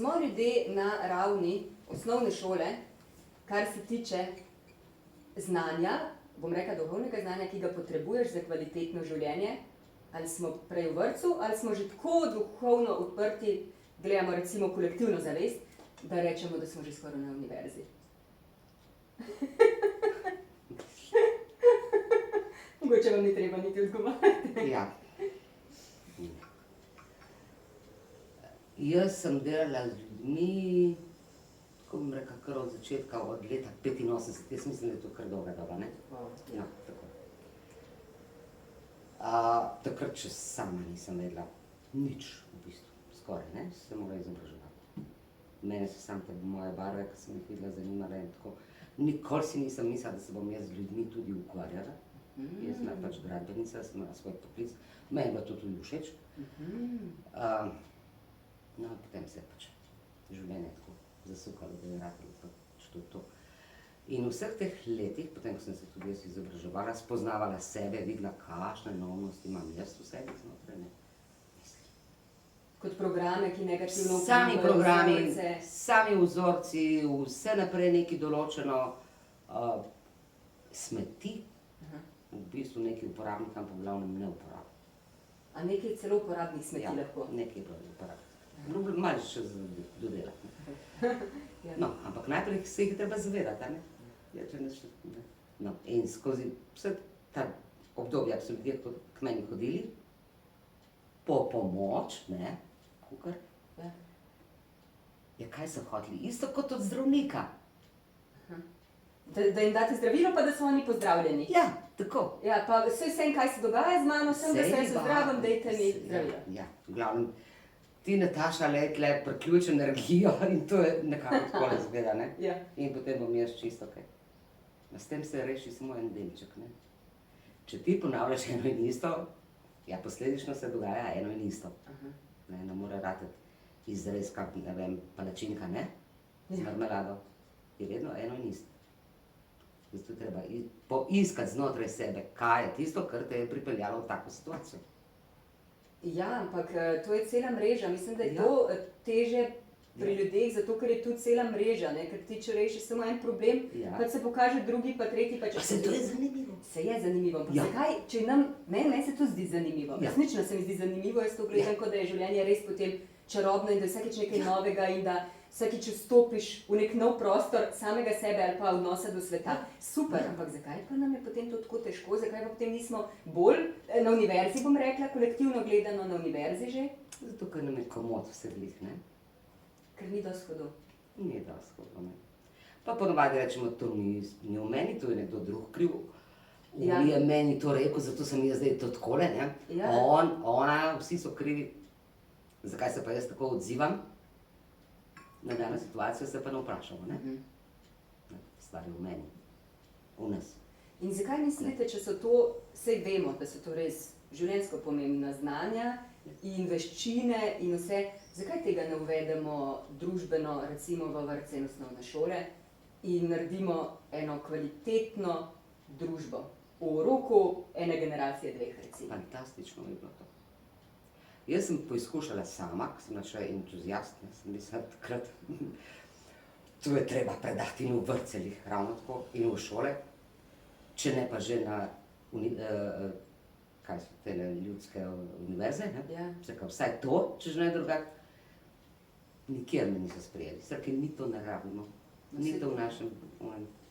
smo ljudje na ravni osnovne šole, kar se tiče znanja, bom rekla duhovnega znanja, ki ga potrebuješ za kvalitetno življenje, ali smo prej v vrtcu, ali smo že tako duhovno odprti, gledamo recimo kolektivno zavest, da rečemo, da smo že skoraj na univerzi. Mogoče vam ni treba niti odgovarjati. Ja. Jaz sem delala z ljudmi, tako bom rekla, kar od začetka, od leta 85, jaz mislim, da je to kar dolga doba, ne? Ja, tako. Takrat še sama nisem vedela nič, v bistvu, skoraj, ne? Se mora izobraževati. Mene so samo te moje barve, ki sem jih videla, zanimale in tako. Nikoli si nisem mislila, da se bom jaz z ljudmi tudi ukvarjala. Jaz sem pač gradbenica, sem imela svoj poklic, meni je bilo to tudi všeč. No, potem se je pač življenje tako zasukalo, da je ratalo pač tudi to. In v vseh teh letih, potem ko sem se tudi jaz izobraževala, spoznavala sebe, videla, kakšne neumnosti imam jaz v sebi znotraj, ne. Kot programe, ki negativno vplivajo. Sami programi, sami vzorci, vse naprej neki določeno smeti, v bistvu neki uporabnikam, pa v glavnem ne uporabljam. A nekaj celo uporabnih smeti lahko? Ja, nekaj uporabljam. Malo še dodelati. No, ampak najprej se jih treba zavedati, ne? No, in skozi vse ta obdobja, ko so ljudje k meni hodili, po pomoč, ne, kukar, ja, kaj so hoteli? Isto kot od zdravnika. Da jim date zdravilo, pa da so oni pozdravljeni. Ja, tako. Ja, pa vsem, kaj se dogaja z mano, vsem, da se jaz zdravim, dajte mi zdravilo. Ja, v glavnem, ti, Nataša, tle priključi energijo in to je nekako takole izgleda, ne? Ja. In potem bom jaz čisto kaj. S tem se reši samo en delček, ne? Če ti ponavljaš eno in isto, ja, posledično se dogaja eno in isto. Ne more ratati izrezka, ne vem, palačinka, ne? Z marmelado. Je vedno eno in isto. Zato treba poiskati znotraj sebe, kaj je tisto, kar te je pripeljalo v tako situacijo. Ja, ampak to je cela mreža. Mislim, da je to teže pri ljudeh, zato ker je tu cela mreža, ne? Ker ti, če rešiš samo en problem, pa se pokaže drugi, pa tretji, pa če... Pa se to je zanimivo. Se je zanimivo. Pa zakaj, če meni se to zdi zanimivo. Resnično se mi zdi zanimivo, jaz to gledam, kot da je življenje res potem čarobno in da vsakič nekaj novega in da vsakič vstopiš v nek nov prostor samega sebe ali pa odnosa do sveta. Super, ampak zakaj pa nam je potem to tako težko? Zakaj pa potem nismo bolj na univerzi, bom rekla, kolektivno gledano na univerzi že? Zato, ker nam je komod vse glih, ne? Ker ni dosti hodov. Ni dosti hodov, ne. Pa ponovadi rečemo, to ni v meni, to je nekdo drug kriv. Je meni to rekel, zato sem jaz zdaj to takole, ne. Ona, vsi so krivi. Zakaj se pa jaz tako odzivam? Na dano situacijo se pa ne vprašamo, ne? Stvar je v meni, v nas. In zakaj mislite, če so to, saj vemo, da so to res življenjsko pomembna znanja in veščine in vse, zakaj tega ne uvedemo družbeno, recimo v vrtce in osnovne šole in naredimo eno kvalitetno družbo v roku ene generacije, dveh, recimo? Fantastično bi bilo to. Jaz sem poizkušala sama, ko sem še entuzijast, sem mislila takrat, to je treba predati in v vrtcelih, ravno tako, in v šole, če ne pa že na, kaj so tele ljudske univerze, ne? Vsaj to, če že ne drugak, nikjer me niso sprejeli, ker mi to ne rabimo, ni to v našem...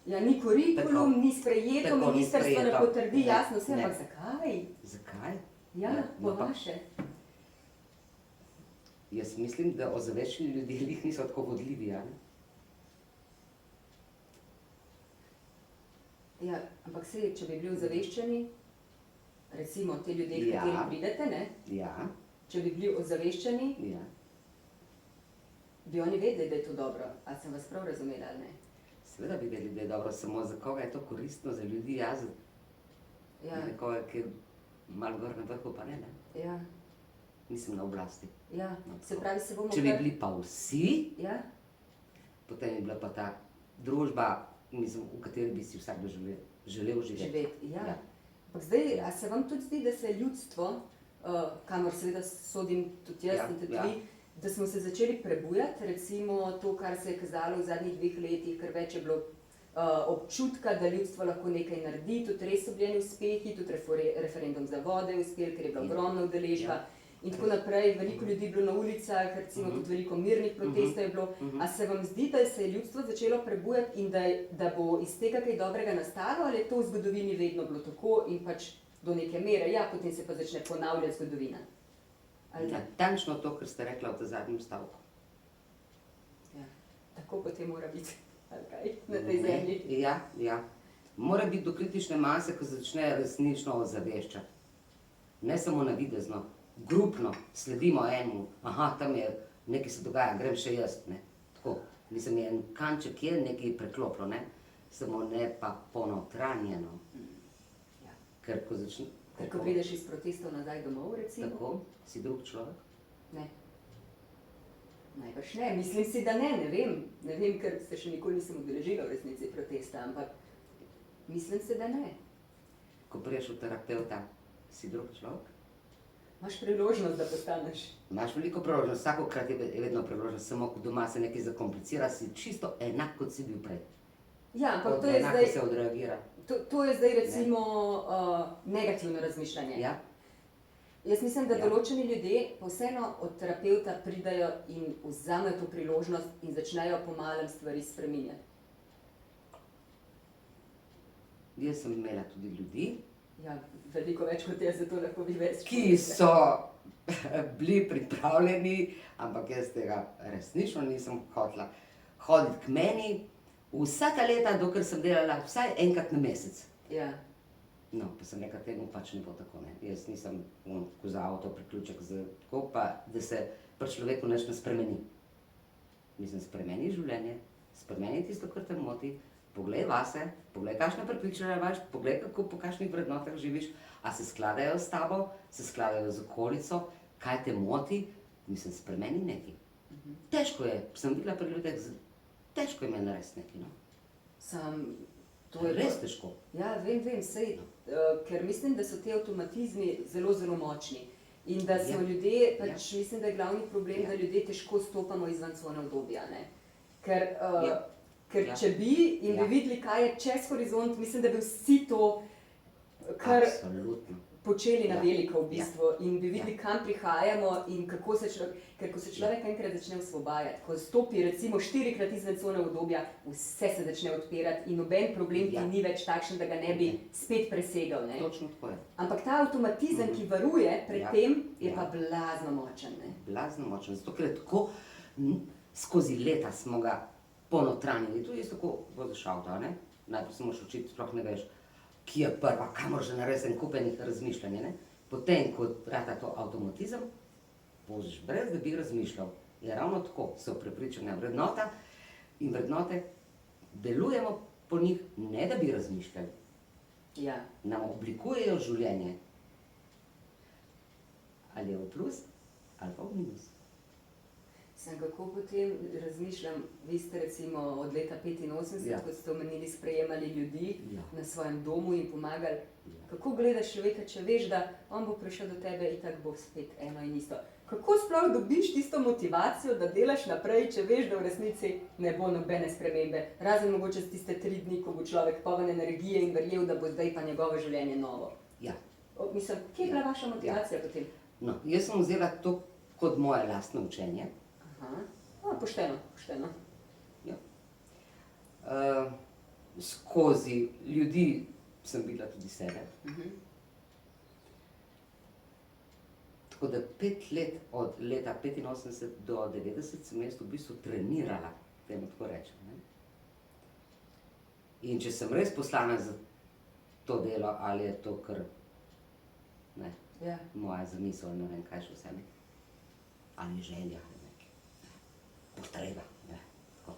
Ja, ni kurikulum, ni sprejeto, ministrstvo ne potrdi, jasno vse, ampak zakaj? Zakaj? Ja, po vaše. Jaz mislim, da ozaveščeni ljudje lih niso tako vodljivi, ja, ne? Ja, ampak saj, če bi bili ozaveščeni, recimo te ljudje, v kateri pridete, ne? Ja. Če bi bili ozaveščeni, bi oni vedeli, da je to dobro. A sem vas prav razumela, ali ne? Seveda bi vedeli, da je dobro, samo za koga je to koristno, za ljudi, za nekoga, ki je malo gor na vrhu, pa ne, ne? Ja. Nisem na oblasti. Ja, se pravi, se bomo... Če bi bili pa vsi, potem bi bila pa ta družba, mislim, v kateri bi si vsakdo želel živeti. Ja. Ampak zdaj, a se vam tudi zdi, da se ljudstvo, kamor seveda sodim tudi jaz in tudi vi, da smo se začeli prebujati, recimo to, kar se je kazalo v zadnjih 2 letih, ker več je bilo občutka, da ljudstvo lahko nekaj naredi, tudi res so bili uspehi, tudi referendum za vode je uspel, ker je bila ogromna udeležba. In tako naprej, veliko ljudi je bilo na ulicah, recimo tudi veliko mirnih protestov je bilo. A se vam zdi, da se je ljudstvo začelo prebujati in da bo iz tega kaj dobrega nastalo, ali je to v zgodovini vedno bilo tako in pač do neke mere, ja, potem se pa začne ponavljati zgodovina? Natančno to, kar ste rekla v tem zadnjem stavku. Ja, tako potem mora biti, ali kaj, na tej zemlji. Ja. Mora biti do kritične mase, ko začne resnično ozaveščati. Ne samo navidezno. Grupno sledimo enemu, aha, tam je, nekaj se dogaja, grem še jaz, ne, tako, mislim, je en kanček je nekaj prekloplo, ne, samo ne pa ponotranjeno, ker ko začne... Ker ko prideš iz protestov nazaj domov, recimo? Tako, si drug človek? Ne. Najbrž ne, mislim si, da ne vem, ker se še nikoli nisem udeležila v resnici protesta, ampak mislim si, da ne. Ko priješ v terapeuta, si drug človek? Imaš priložnost, da postaneš. Imaš veliko priložnost, vsakokrat je vedno priložnost, samo ko doma se nekaj zakomplicira, si čisto enak, kot si bil prej. Ja, ampak to je zdaj... Enako se odreagira. To je zdaj recimo negativno razmišljanje. Ja. Jaz mislim, da določeni ljudje pa vseeno od terapeuta pridajo in vzamejo to priložnost in začnejo po malem stvari spreminjati. Jaz sem imela tudi ljudi, ja, veliko več kot jaz, zato lahko bi več. Ki so bili pripravljeni, ampak jaz tega resnično nisem hotela hoditi k meni vsaka leta, dokler sem delala vsaj enkrat na mesec. Ja. No, pa sem rekla, temu pač ne bo tako, ne. Jaz nisem ko za avto priključek za tako, pa da se pri človeku nič ne spremeni. Mislim, spremeni življenje, spremeni tisto, kar te moti, poglej vase, poglej, kakšne prepričanja imaš, poglej, kako po kakšnih vrednotah živiš, a se skladajo s tabo, se skladajo z okolico, kaj te moti, mislim, spremeni nekaj. Težko je, sem videla pri ljudeh, težko je meni narediti nekaj, no. To je res težko. Ja, vem, sej, ker mislim, da so te avtomatizmi zelo, zelo močni. In da so ljudje, pač mislim, da je glavni problem, da ljudje težko stopamo izven cone obdobja, ne. Ker če bi in bi videli, kaj je čez horizont, mislim, da bi vsi to kar počeli na veliko v bistvu in bi videli, kam prihajamo in kako se človek, ker ko se človek enkrat začne osvobajati, ko stopi recimo 4-krat izven cone obdobja, vse se začne odpirati in noben problem ti ni več takšen, da ga ne bi spet presegal, ne. Točno tako je. Ampak ta avtomatizem, ki varuje pred tem, je pa blazno močen, ne. Blazno močen, zato ker je tako skozi leta smo ga ponotranjili. To je isto, ko voziš avto, ne? Najprej se moraš učiti, sploh ne veš, ki je prva, kamor že narediti en kup enih razmišljanja, ne? Potem, ko rata to avtomatizem, voziš brez, da bi razmišljal. Je ravno tako, so prepričanja vrednota in vrednote delujemo po njih, ne da bi razmišljali. Ja. Nam oblikujejo življenje. Ali je v plus, ali pa v minus. Sem kako potem razmišljam, vi ste recimo od leta 85, kot ste omenili, sprejemali ljudi na svojem domu in pomagali. Kako gledaš človeka, če veš, da on bo prišel do tebe in tako bo spet eno in isto? Kako sploh dobiš tisto motivacijo, da delaš naprej, če veš, da v resnici ne bo nobene spremembe? Razen mogoče z tiste 3 dni, ko bo človek poln energije in verjel, da bo zdaj pa njegovo življenje novo. Ja. Mislim, kje je bila vaša motivacija potem? No, jaz sem vzela to kot moje lastno učenje. Pošteno. Ja. Skozi ljudi sem bila tudi sebe. Tako da 5 let, od leta 85 do 90 sem jaz v bistvu trenirala, temu tako rečem, ne. In če sem res poslana za to delo, ali je to kar, ne, moja zamisel, ne vem kaj še vse, ne. Ali želja. Potreba, ne, tako.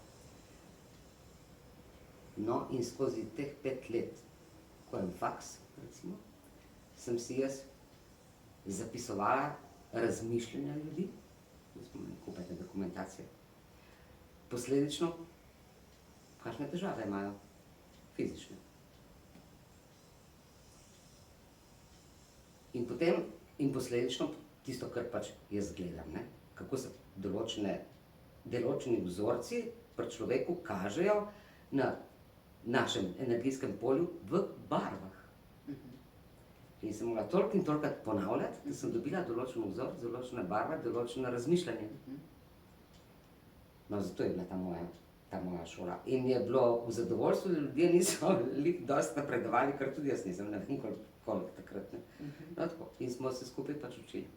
No, in skozi teh 5 let, ko je faks, recimo, sem si jaz zapisovala razmišljanja ljudi, da smo mi kupili dokumentacije. Posledično, kakšne težave imajo, fizične. In potem, in posledično, tisto, kar pač jaz gledam, ne, kako se določeni vzorci pri človeku kažejo na našem energijskem polju v barvah. In sem mogla toliko in tolikrat ponavljati, da sem dobila določen vzor, določene barve, določeno razmišljanje. No, zato je bila ta moja šola. In je bilo v zadovoljstvu, da ljudje niso dosti napredovali, ker tudi jaz nisem, ne vem koliko takrat. No, tako. In smo se skupaj pač učili.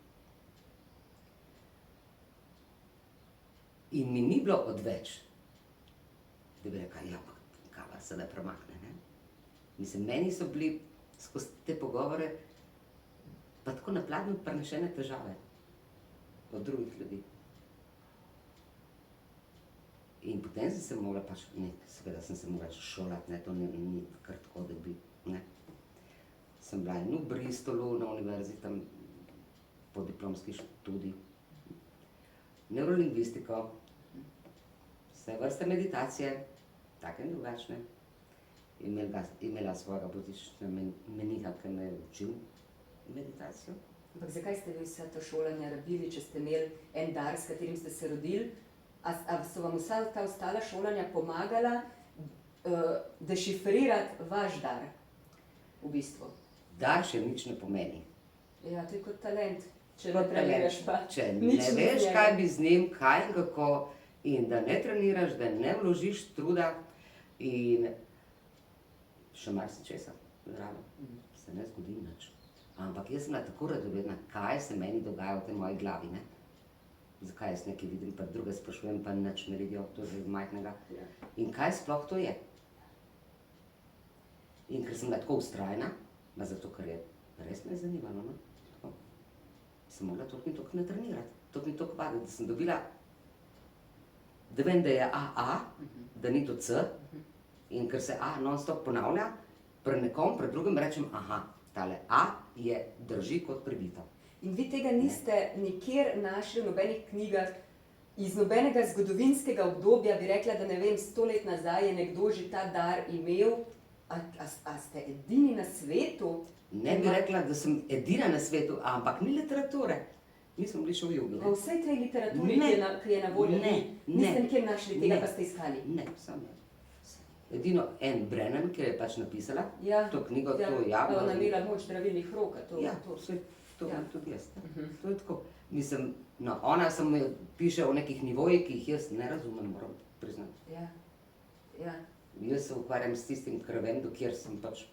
In mi ni bilo odveč, da bi rekla, ja, kava se ne premakne, ne. Mislim, meni so bili skozi te pogovore pa tako na pladnju prenešene težave od drugih ljudi. In potem sem se mogla pač, seveda sem se mogla šolati, ne, to ni kar tako, da bi, ne. Sem bila in v Bristolu na univerzi, tam podiplomski študij, neurolingvistiko, vse vrste meditacije, take in drugačne. Imela svojega božičnega meniha, ki me je učil meditacijo. Ampak zakaj ste vi vsa to šolanje rabili, če ste imeli en dar, s katerim ste se rodili? A so vam vsa ta ostala šolanja pomagala dešifrirati vaš dar, v bistvu? Dar še nič ne pomeni. Ja, to je kot talent, če ne treniraš pa. Če ne veš, kaj bi z njim, kaj in kako, in da ne treniraš, da ne vložiš truda in še marsičesa zraven, se ne zgodi nič. Ampak jaz sem bila tako radovedna, kaj se meni dogaja v tej moji glavi, ne. Zakaj jaz nekaj vidim, pa druge sprašujem, pa nič ne vidijo, to že iz majhnega. In kaj sploh to je? In ker sem bila tako vztrajna, zato ker je res me zanimalo, no, sem mogla toliko in toliko natrenirati, toliko in toliko vaditi, da sem dobila, da vem, da je A, da ni to C, in ker se A non-stop ponavlja, pri nekom, pri drugem rečem, aha, tale A je drži kot pribito. In vi tega niste nikjer našli v nobenih knjigah, iz nobenega zgodovinskega obdobja, bi rekla, da ne vem, 100 let nazaj je nekdo že ta dar imel, a ste edini na svetu? Ne bi rekla, da sem edina na svetu, ampak ni literature. Mi smo bili še v jugu. V vsej tej literaturi, ki je na voljo, niste nikjer našli tega, pa ste iskali? Ne, samo ne. Edino en Brennan, ki je pač napisala to knjigo, to javno. Ona imela moč zdravilnih rok, to. Ja, to imam tudi jaz. To je tako. Mislim, no, ona samo piše o nekih nivojih, ki jih jaz ne razumem, moram priznati. Ja. Jaz se ukvarjam s tistim, kar vem, dokjer sem pač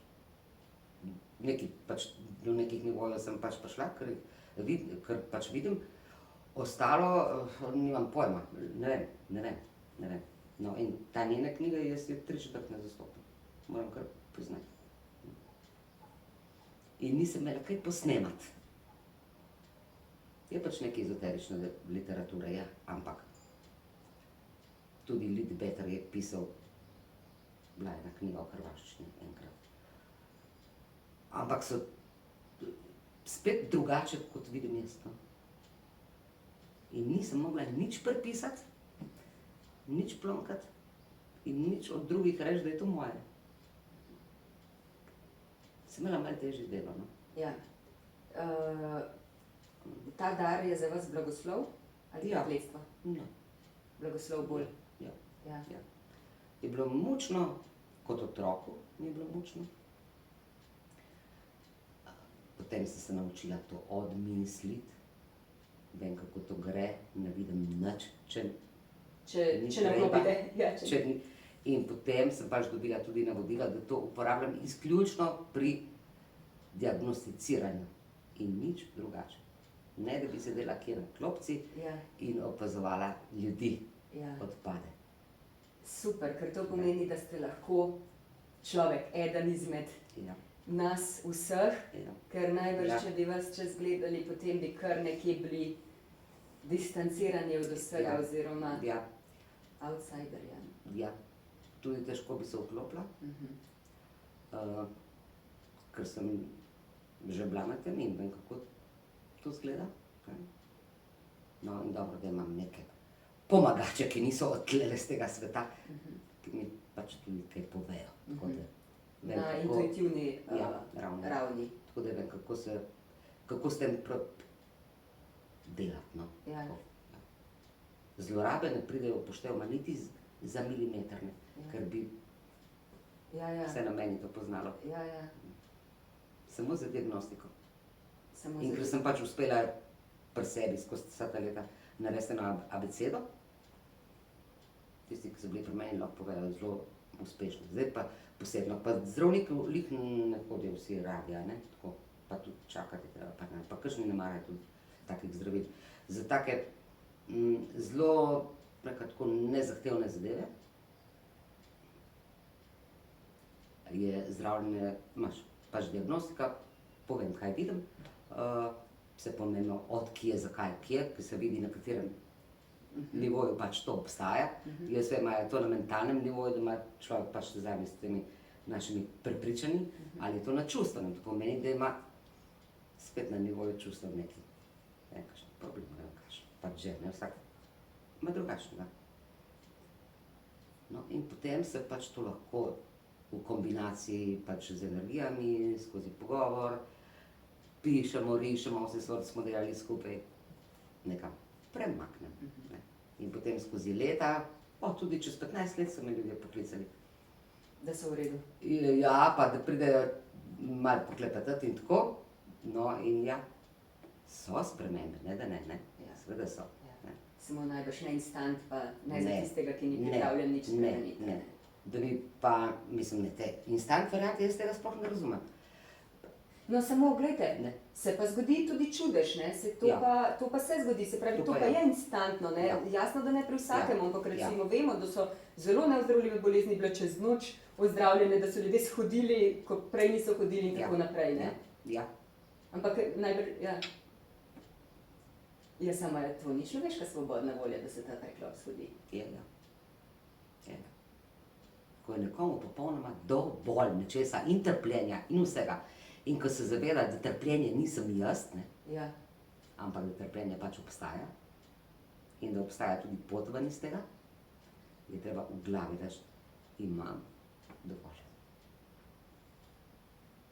do nekih nivojev sem pač prišla, ker pač vidim. Ostalo nimam pojma, ne vem. No, in ta njene knjige jaz je 3/4 ne zastopim, moram kar priznati. In nisem imela kaj posnemati. Je pač nekaj ezoterične literature, ja, ampak tudi Leadbeater je pisal, bila ena knjiga o hrvaščini enkrat. Ampak so spet drugače, kot vidim jaz, no. In nisem mogla nič prepisati, nič plonkati in nič od drugih reči, da je to moje. Sem imela malo težje delo, no. Ja. Ta dar je za vas blagoslov ali prekletstvo? Ja. Blagoslov bolj? Ja. Je bilo mučno, kot otroku mi je bilo mučno. Potem sem se naučila to odmisliti. Vem, kako to gre, ne vidim nič, če ne probite. In potem sem pač dobila tudi navodila, da to uporabljam izključno pri diagnosticiranju in nič drugače. Ne, da bi sedela kje na klopci in opazovala ljudi, odpade. Super, ker to pomeni, da ste lahko človek, eden izmed nas vseh, ker najbrž, če bi vas čez gledali, potem bi kar nekje bili distancirani od vsega oziroma outsiderja. Ja, tudi težko bi se vklopila, ker sem že bila na tem in vem, kako to izgleda. No in dobro, da imam neke pomagače, ki niso odtlele z tega sveta, ki mi pač tudi kaj povejo. Na intuitivni ravni. Tako da vem, kako s tem delati, no. zlorabe ne pridejo v poštev, ma niti za milimeter, ne, ker bi vse na meni to poznalo. Samo za diagnostiko. In ker sem pač uspela pri sebi skozi vsa ta leta narediti eno abecedo, tisti, ki so bili pri meni, lahko povedali, zelo uspešno. Zdaj pa posebno, pa zdravniki lih ne hodijo vsi radi, ne, tako, pa tudi čakati treba, pa kakšni ne marajo tudi takih zdravil. Za take zelo, tako nezahtevne zadeve je zdravljenje, imaš pač diagnostika, povem, kaj vidim, vse pomembno, od kje, zakaj, kje, ki se vidi, na katerem nivoju pač to obstaja. Jaz vem, je to na mentalnem nivoju, da ima človek pač težave s temi našimi prepričanji, ali je to na čustvenem, to pomeni, da ima spet na nivoju čustev neki, kakšen problem, ne vem kakšen, pač že, ne, vsak ima drugačnega. No, in potem se pač to lahko v kombinaciji pač z energijami, skozi pogovor, pišemo, rišemo, vse sort smo delali skupaj, nekam premaknem. In potem skozi leta, tudi čez 15 let so me ljudje poklicali. Da so v redu. Ja, pa da pridejo malo poklepetati in tako, no in ja, so spremembe, ne da ne, seveda so. Samo najbrž ne instant, pa ne za tistega, ki ni pripravljen nič spremeniti. Ne. Da bi pa, mislim, ne te instant variante, jaz tega sploh ne razumem. No, samo gledajte, se pa zgodi tudi čudež, ne, to pa se zgodi, se pravi, to pa je instantno, ne, jasno, da ne pri vsakem, ampak recimo vemo, da so zelo neozdravljive bolezni bile čez noč ozdravljene, da so ljudje shodili, ko prej niso hodili in tako naprej, ne. Ja. Ampak najbolj, ja, samo to ni človeška svobodna volja, da se ta preklop zgodi. Ja. Ko je nekomu popolnoma dovolj nečesa in trpljenja in vsega, in ko se zaveda, da trpljenje nisem jaz, ne, ampak da trpljenje pač obstaja in da obstaja tudi pot ven iz tega, je treba v glavi reči, imam dovolj.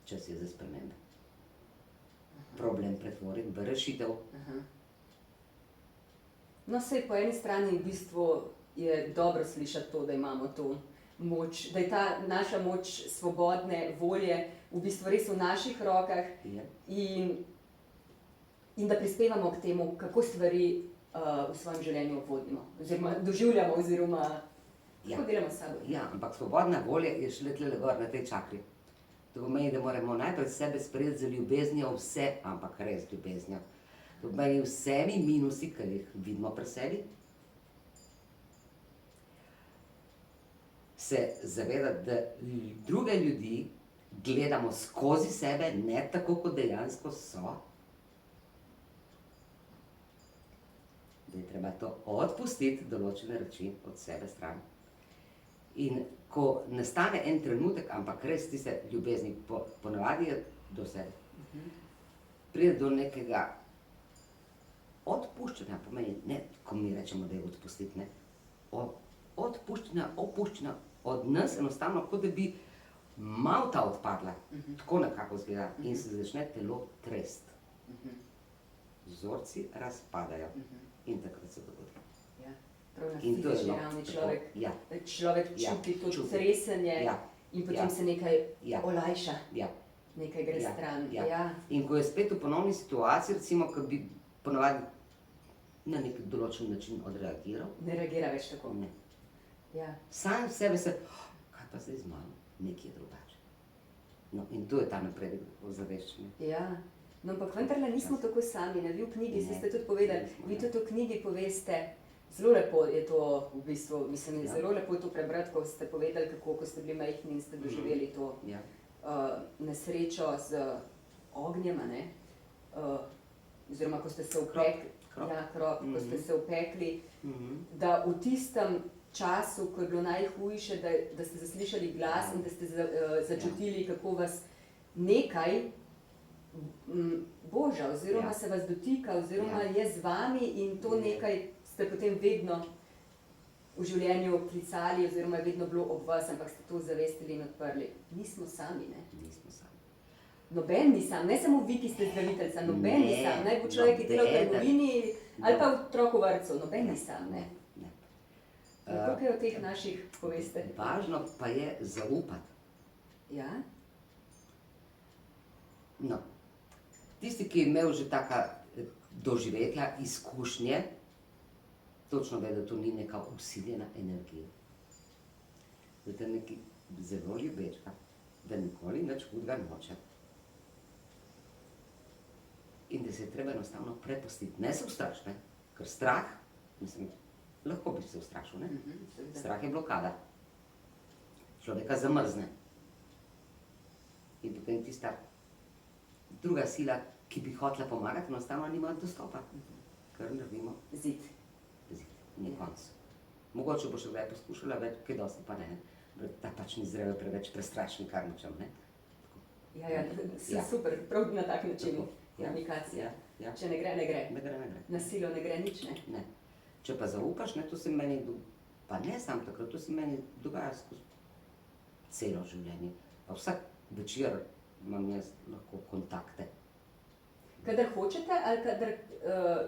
Čas je za spremembe. Problem pretvorim v rešitev. No, saj po eni strani v bistvu je dobro slišati to, da imamo to moč, da je ta naša moč svobodne volje v bistvu res v naših rokah in da prispevamo k temu, kako stvari v svojem življenju vodimo, oziroma doživljamo, oziroma kako delamo s sabo. Ja, ampak svobodna volja je šele tlele gor na tej čakri. To pomeni, da moramo najprej sebe sprejeti z ljubeznijo vse, ampak res ljubeznijo. To pomeni vsemi minusi, ki jih vidimo pri sebi, se zavedati, da druge ljudi gledamo skozi sebe, ne tako, kot dejansko so. Da je treba to odpustiti, določene reči od sebe stran. In ko nastane en trenutek, ampak res tiste ljubezni, ponavadi je do sebe, pride do nekega odpuščanja, pomeni, ne, ko mi rečemo, da je odpustiti, ne, odpuščanja, opuščanja od nas enostavno, kot da bi malta odpadla, tako nekako izgleda in se začne telo tresti. Vzorci razpadajo in takrat se dogodi. Prav na fizični ravni človek čuti to tresenje in potem se nekaj olajša, nekaj gre stran. In ko je spet v ponovni situaciji, recimo, ko bi ponavadi na nek določen način odreagiral. Ne reagira več tako. Ne. Sam v sebe se, kaj pa zdaj z mano, nekaj je drugače. No, in to je ta napredek ozaveščanja. Ja, no, ampak vendarle nismo tako sami, ne, vi v knjigi ste tudi povedali, vi tudi v knjigi poveste, zelo lepo je to v bistvu, mislim, zelo lepo je to prebrati, ko ste povedali, kako, ko ste bili majhni in ste doživeli to nesrečo z ognjem, ne, oziroma, ko ste se upekli, ko ste se upekli, da v tistem času, ko je bilo najhujše, da ste zaslišali glas in da ste začutili, kako vas nekaj boža, oziroma se vas dotika, oziroma je z vami in to nekaj ste potem vedno v življenju klicali, oziroma je vedno bilo ob vas, ampak ste to zavestili in odprli. Nismo sami, ne? Nismo sami. Noben ni sam, ne samo vi, ki ste zdraviteljica, noben ni sam, naj bo človek, ki dela v trgovini ali pa otrok v vrtcu, noben ni sam, ne? Koliko je o teh naših poveste? Važno pa je zaupati. Ja, No, tisti, ki je imel že taka doživetja, izkušnje, točno ve, da to ni neka vsiljena energija. Da te neki zelo ljubečka, da nikoli nič hudega noče. In da se je treba enostavno prepustiti. Ne se ustrašiti, ne? Ker strah, mislim, lahko bi se ustrašil, ne? Strah je blokada. Človeka zamrzne. In potem tista druga sila, ki bi hotela pomagati, enostavno nima dostopa. Ker naredimo zid. Ni konc. Mogoče bo še kdaj poskušala, več, kaj dosti pa ne. Ta pač ni zrel preveč prestrašen, kar nočem, ne? Ja, super, prav na tak način. Komunikacija. Ja. Če ne gre, ne gre. Ne gre, ne gre. Na silo ne gre nič, ne? Ne. Če pa zaupaš, ne, to se meni, pa ne samo takrat, to se meni dogaja skozi celo življenje. Pa vsak večer imam jaz lahko kontakte. Kadar hočete ali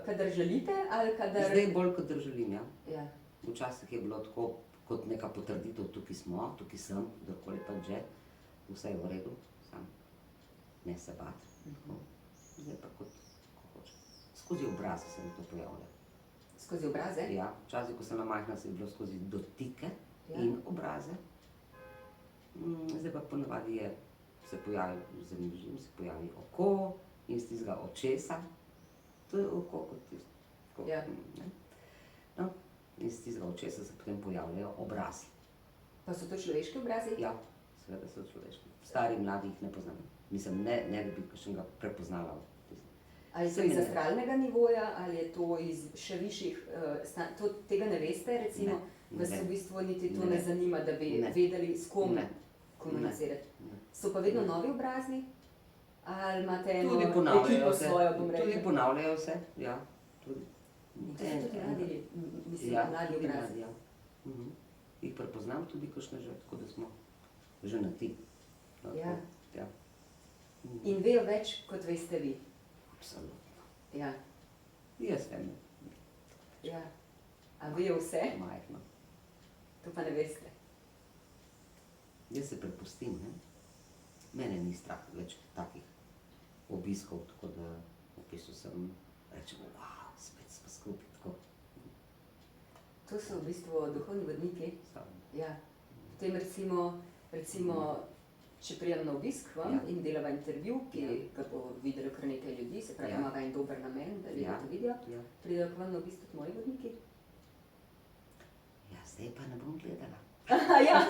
kadar želite ali kadar... Zdaj bolj, kadar želim, ja. Ja. Včasih je bilo tako kot neka potrditev, tukaj smo, tukaj sem, kdorkoli pa že, vse je v redu, sam ne se bati. Zdaj pa kot hoče. Skozi obraze se mi to pojavlja. Skozi obraze? Ja, včasih, ko sem bila majhna, se je bilo skozi dotike in obraze. Zdaj pa ponavadi se pojavi zemlježim, se pojavi oko in z tistega očesa. To je oko kot tisto. Ja. No, in z tistega očesa se potem pojavljajo obrazi. Pa so to človeški obrazi? Ja, seveda so človeški. Stari, mladi jih ne poznam. Mislim, ne da bi kakšnega prepoznala. Ali je to iz astralnega nivoja, ali je to iz še višjih, tega ne veste, recimo, da se v bistvu niti to ne zanima, da bi vedeli, s kom komunicirati. So pa vedno novi obrazi? Ali imate eno ekipo svojo, bom rekla? Tudi ponavljajo se, ja. In to so tudi mladi, mislim, mladi obrazi. Jih prepoznam tudi kakšne že, tako da smo že na ti. Ja. Ja. In vejo več, kot veste vi. Absolutno. Ja. Jaz vem. Ja. A vejo vse? Majhno. To pa ne veste. Jaz se prepustim, ne. Mene ni strah več takih obiskov, tako da v bistvu sem, rečemo, wow, spet smo skupaj, tako. To so v bistvu duhovni vodniki. Ja. Potem recimo, če pridem na obisk vam in delava intervju, ki ga bo videlo kar nekaj ljudi, se pravi, ima en dober namen, da ljudje to vidijo, pridejo k vam na obisk tudi moji vodniki. Ja, zdaj pa ne bom gledala. Ja.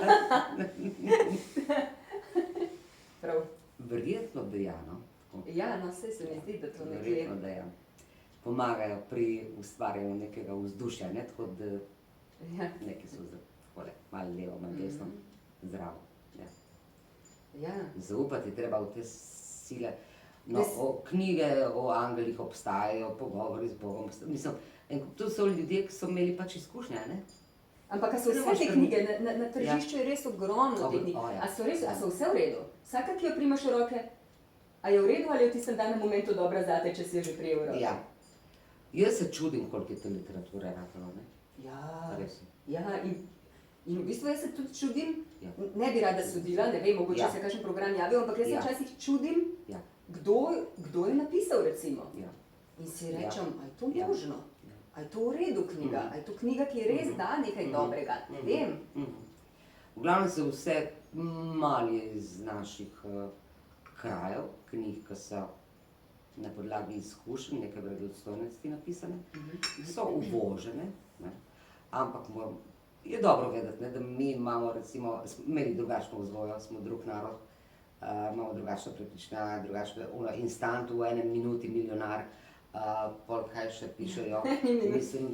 Prav. Verjetno da ja, no. Ja, no, saj se mi zdi, da to nekje... Verjetno da ja. Pomagajo pri ustvarjanju nekega vzdušja, ne, tako da neki so takole, malo levo, malo desno, zdravo. Ja. Zaupati treba v te sile. No, knjige o angelih obstajajo, pogovori z Bogom, mislim, to so ljudje, ki so imeli pač izkušnje, ne? Ampak a so vse te knjige, na tržišču je res ogromno teh knjig, a so vse v redu? Vsaka, ki jo primaš v roke, a je v redu ali je v tistem danem momentu dobra zate, če si jo že prijel v roke? Ja. Jaz se čudim, koliko je te literature ratalo, ne? Ja. Res. Ja, in v bistvu jaz se tudi čudim, ne bi rada sodila, ne vem, mogoče se kakšen program javil, ampak jaz se včasih čudim, kdo je napisal, recimo. In si rečem, a je to možno? A je to v redu knjiga? A je to knjiga, ki res da nekaj dobrega? Ne vem. V glavnem so vse mali iz naših krajev, knjig, ki so na podlagi izkušenj, neke verodostojnosti napisane, so uvožene, ampak je dobro vedeti, da mi imamo recimo, imeli drugačno vzgojo, smo drug narod, imamo drugačno prepričanje, drugačno instant v enem minuti milijonar, pol kaj še pišejo, mislim,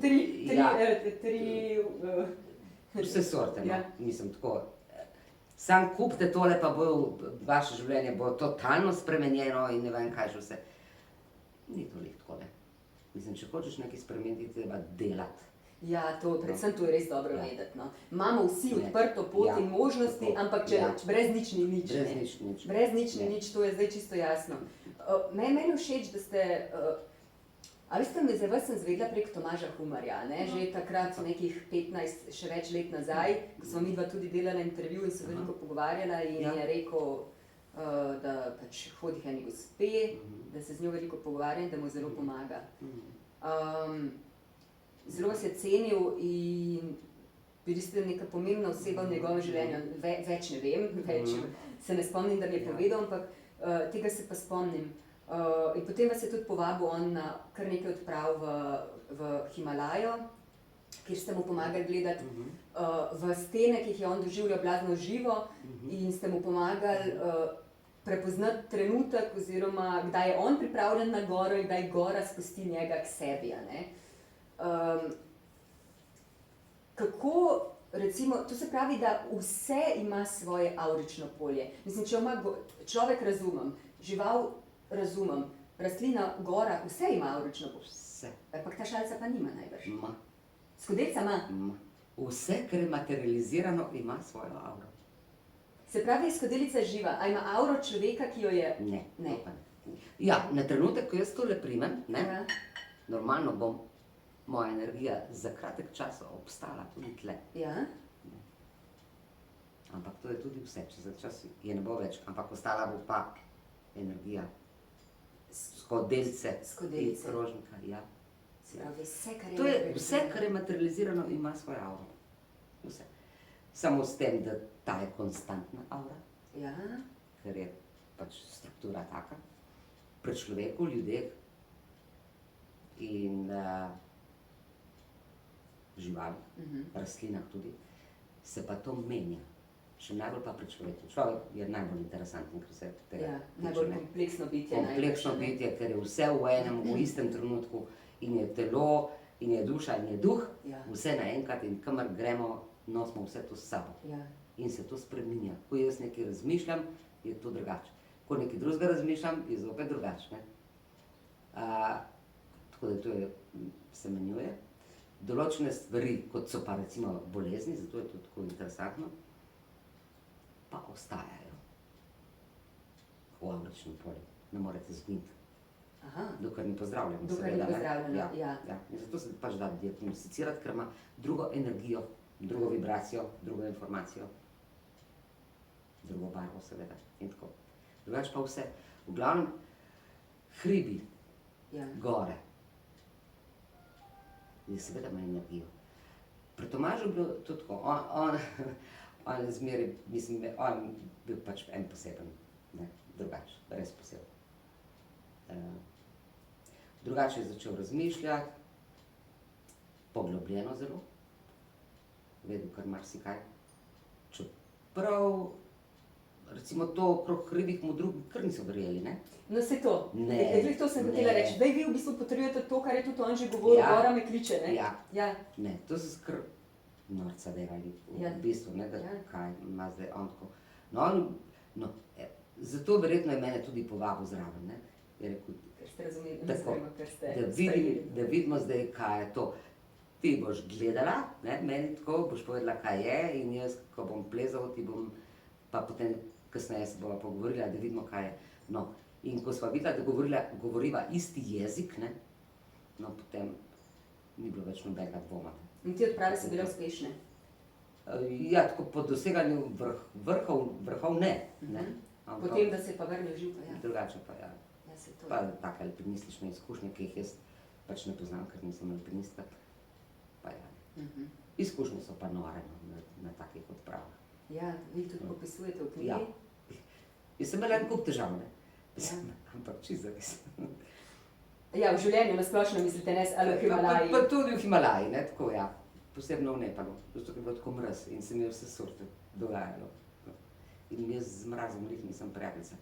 vse sorte, no, mislim, tako. Sam kupite tole, pa vaše življenje bo totalno spremenjeno in ne vem kaj še vse. Ni to tako, ne. Mislim, če hočeš nekaj spremeniti, treba delati. Ja, predvsem to je res dobro vedeti, no. Imamo vsi odprto pot in možnosti, ampak brez nič ni nič, ne. Brez nič ni nič, to je zdaj čisto jasno. Meni všeč, da ste A veste, za vas sem zvedla prek Tomaža Humarja, ne? Že takrat nekih 15, še več let nazaj, ko smo midva tudi delala intervju in se veliko pogovarjala in je rekel, da pač hodi k eni gospe, da se z njo veliko pogovarja in da mu zelo pomaga. Zelo vas je cenil in bili ste neka pomembna oseba v njegovem življenju. Več ne vem, več se ne spomnim, da mi je povedal, ampak tega se pa spomnim. In potem vas je tudi povabil on na kar nekaj odprav v Himalajo, kjer ste mu pomagali gledati v stene, ki jih je on doživljal blazno živo in ste mu pomagali prepoznati trenutek oziroma kdaj je on pripravljen na goro in kdaj gora spusti njega k sebi. Kako, recimo, to se pravi, da vse ima svoje avrično polje. Mislim, če ima človek razumem, žival razumem, rastlina, gora, vse ima avrično polje. Vse. Ampak ta šalica pa nima najbrž. Ima. Skodelica ima. Ima. Vse, kar je materializirano, ima svojo avro. Se pravi, skodelica živa, a ima avro človeka, ki jo je... Ne. Ne. To pa ne. Ja, na trenutek, ko jaz tole primem, ne, Ja. normalno bom moja energija za kratek čas obstala tudi tle. Ja. Ampak to je tudi vse, čez čas je ne bo več, ampak ostala bo pa energija. Skodelice. Skodelice. In krožnika, ja. Se pravi, To je vse, kar je materializirano, ima svojo avro. Vse. Samo s tem, da ta je konstantna avra, Ja. ker je pač struktura taka, pri človeku, ljudeh in živalih, rastlinah tudi, se pa to menja. Še najbolj pa pri človeku. Človek je najbolj interesanten, ker se tega Ja, tiče, najbolj ne. kompleksno bitje. Kompleksno najbrž, ne. bitje, ker je vse v enem, v istem trenutku in je telo, in je duša, in je duh, Ja. vse naenkrat in kamor gremo, nosimo vse to s sabo. Ja. In se to spreminja. Ko jaz nekaj razmišljam, je to drugače. Ko nekaj drugega razmišljam, je zopet drugače. Ne? Tako da to je, se menjuje. Določene stvari, kot so pa recimo bolezni, zato je to tako interesantno, pa ostajajo v avričnem polju. Ne morete zgniti. Aha. Dokler ni pozdravljeno. Dokler ni seveda, ne. pozdravljeno, ja. In zato se pač da diagnosticirati, ker ima drugo energijo, drugo vibracijo, drugo informacijo, drugo barvo seveda in tako. Drugače pa vse. V glavnem, hribi, Ja. gore, je seveda ima energijo. Pri Tomažu je bilo to tako, on je zmeraj, mislim, on bil pač en poseben, ne, drugače, res poseben. Drugače je začel razmišljati, poglobljeno zelo, vedel kar marsikaj. Čeprav, recimo to okrog hribih mu drugi kar niso verjeli, ne? No, se to. Ne, Glih to sem ne. hotela reči. Zdaj vi v bistvu potrjujete to, kar je tudi on že govoril, Ja. gora me kliče, ne? Ja. Ja. Ne, to so skr norca delali Ja. v bistvu, ne, da Ja. kaj ima zdaj on tako. No, zato verjetno je mene tudi povabil zraven, ne? Je rekel, Ker ste razumeli, Tako, ker ste da vidimo zdaj, kaj je to. Ti boš gledala, ne, meni tako, boš povedala, kaj je in jaz, ko bom plezal, ti bom, pa potem kasneje se bova pogovorila, da vidimo, kaj je. No, in ko sva videla, da govoriva isti jezik, ne, no, potem ni bilo več nobenega dvoma. In te odprave so bile uspešne. Ja, tako po doseganju vrhov ne, ne. Ampak Potem, da se je pa vrnil živ, pa ja. drugače pa ja. Ja, se to. Pa take alpinistične izkušnje, ki jih jaz pač ne poznam, ker nisem alpinistka, pa ja. Izkušnje so pa nore na takih odpravah. Ja, vi tudi popisujete v knjigi. Ja. Jaz sem imela en kup težav, ne. Ja. Ampak čisto res. Ja, v življenju nasplošno mislite, ne, ali v Himalaji. Pa tudi v Himalaji, ne, tako ja. Posebno v Nepalu, zato ker je bilo tako mraz in se mi je vse sorte dogajalo. In jaz z mrazom lih nisem prijateljica.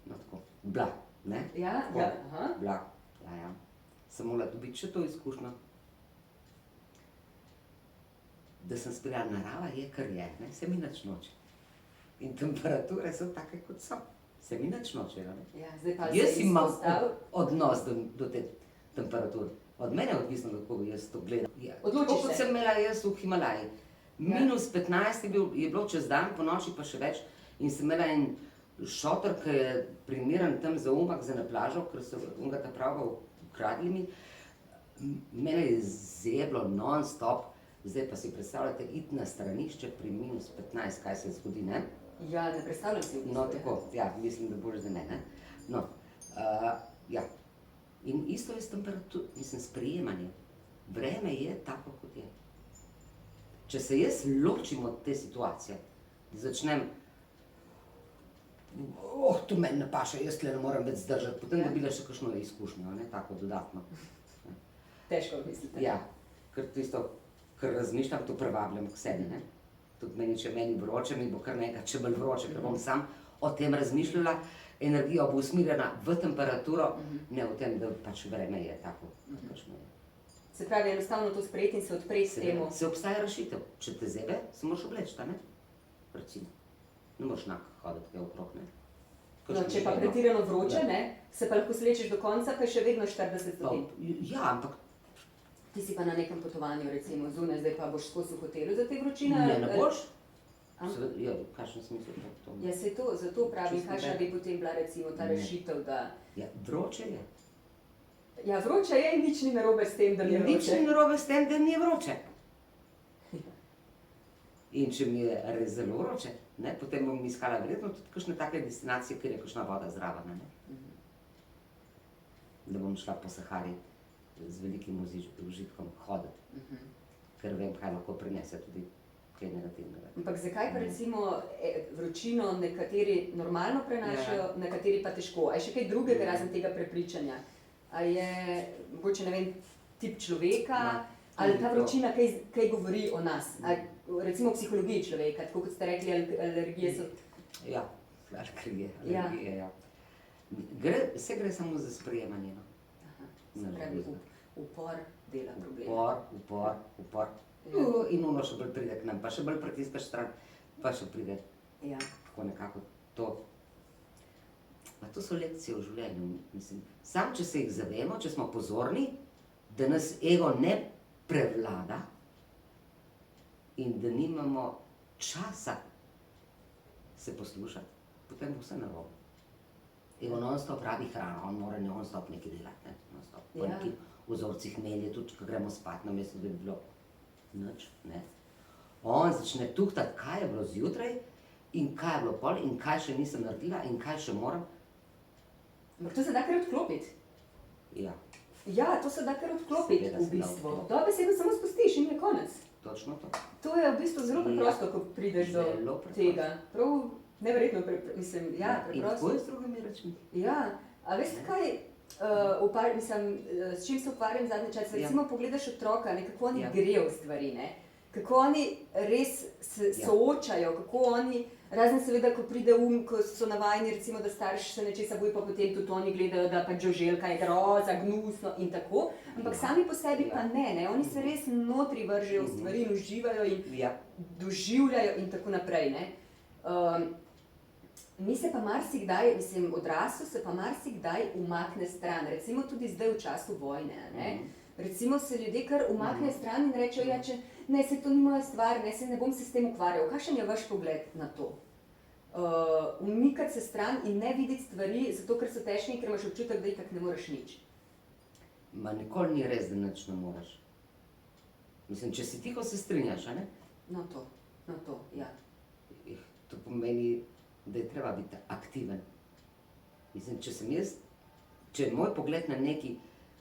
No tako, bila, ne. Ja, Tako, ja, aha. Bila, ja. Sem morala dobiti še to izkušnjo, da sem spila, narava je, kar je, ne, se mi nič noče. In temperature so take, kot so, se mi nič nočejo, ne. Ja, zdaj pa Jaz se imam izpostavil. odnos do te temperature. Od mene je odvisno, kako jaz to gledam. Ja, Odločiš tako kot se. sem imela jaz v Himalaji. Minus 15 je bilo čez dan, po noči pa še več. In sem imela en šotor, ki je primeren tam za umak, za na plažo, ker so unga ta prava v ukradli mi. Mene je zeblo non-stop, zdaj pa si predstavljate iti na stranišče pri minus 15, kaj se zgodi, ne? Ja, ne predstavljam si v bistvu. No, tako, ja, mislim, da boš za ne, ne? No, ja. In isto je s temperaturo, mislim, sprejemanje. Vreme je tako, kot je. Če se jaz ločim od te situacije, začnem, to meni ne paše, jaz tle ne morem več zdržati, potem dobila še kakšno izkušnjo, ne, tako dodatno. Težko mislite. Ja, ker tisto, kar razmišljam, to privabljam k sebi, ne. Tudi meni, če meni vroče, mi bo kar nekaj če bolj vroče, ker bom sam o tem razmišljala, energija bo usmirjena v temperaturo, ne v tem, da pač vreme je tako, kakšno je. Se pravi, enostavno to sprejeti in se odpreti temu. Se obstaja rešitev, če te zebe, se moraš obleči, ne? Recimo. Ne moreš hoditi kaj okrog, ne? No, če pa pretirano vroče, ne, se pa lahko slečeš do konca, pa je še vedno 40 stopinj. Ja, ampak Ti si pa na nekem potovanju, recimo zunaj, zdaj pa boš skozi v hotelu za te vročine? ne boš. Ja, v kakšnem smislu to? Ja, se to, zato pravim, kakšna bi potem bila recimo ta rešitev, da... Ja, vroče je. Ja, vroče je in nič ni narobe s tem, da mi je vroče. Nič ni narobe s tem, da mi je vroče. In če mi je res zelo vroče, ne, potem bom iskala verjetno tudi kakšne take destinacije, kjer je kakšna voda zraven, ne. Da bom šla po Sahari z velikim užitkom hoditi, ker vem, kaj lahko prinese tudi kaj negativnega. Ampak zakaj pa recimo vročino nekateri normalno prenašajo, nekateri pa težko? A je še kaj drugega razen tega prepričanja? A je, mogoče ne vem, tip človeka, ali ta vročina kaj govori o nas? Recimo v psihologiji človeka, tako kot ste rekli, alergije so... Ja, alergije, ja. Vse gre samo za sprejemanje, no. Se pravi, upor dela problema. Upor. In ono še bolj pride k nam, pa še bolj pritiskaš stran, pa še pride. Ja. Tako nekako to. Pa to so lekcije v življenju, mislim. Sam, če se jih zavemo, če smo pozorni, da nas ego ne prevlada in da nimamo časa se poslušati, potem bo vse narobe. Ego non-stop rabi hrano, on mora non-stop nekaj delati, ne, non-stop. Po nekih vzorcih melje, tudi ko gremo spat, namesto da bi bilo nič, ne. On začne tuhtati, kaj je bilo zjutraj in kaj je bilo pol in kaj še nisem naredila in kaj še moram. Ampak to se da kar odklopiti. Ja. Ja, to se da kar odklopiti v bistvu. Dobesedno samo spustiš in je konec. Točno to. To je v bistvu zelo preprosto, ko prideš do tega. Prav neverjetno, mislim, ja, preprosto. In tako je s drugimi rečmi. Ja, a veste kaj, s čim se ukvarjam zadnji čas? Recimo pogledaš otroka, kako oni grejo v stvari, ne? Kako oni res se soočajo, kako oni, razen seveda, ko pride ko so navajeni, recimo, da starš se nečesa boji, pa potem tudi oni gledajo, da pač žuželka je groza, gnusno in tako, ampak sami po sebi pa ne, oni se res notri vržejo v stvari in uživajo in doživljajo in tako naprej, ne. Mi se pa marsikdaj, mislim, odrasel se pa marsikdaj umakne stran, recimo tudi zdaj v času vojne, ne. Recimo se ljudje kar umaknejo stran in rečejo, ja, če ne, se to ni moja stvar, ne bom se s tem ukvarjal. Kakšen je vaš pogled na to? Umikati se stran in ne videti stvari, zato ker so težke in ker imaš občutek, da itak ne moreš nič. Ma nikoli ni res, da nič ne moreš. Mislim, če si tiho, se strinjaš, a ne? No to, ja. To pomeni, da je treba biti aktiven. Mislim, če je moj pogled na neki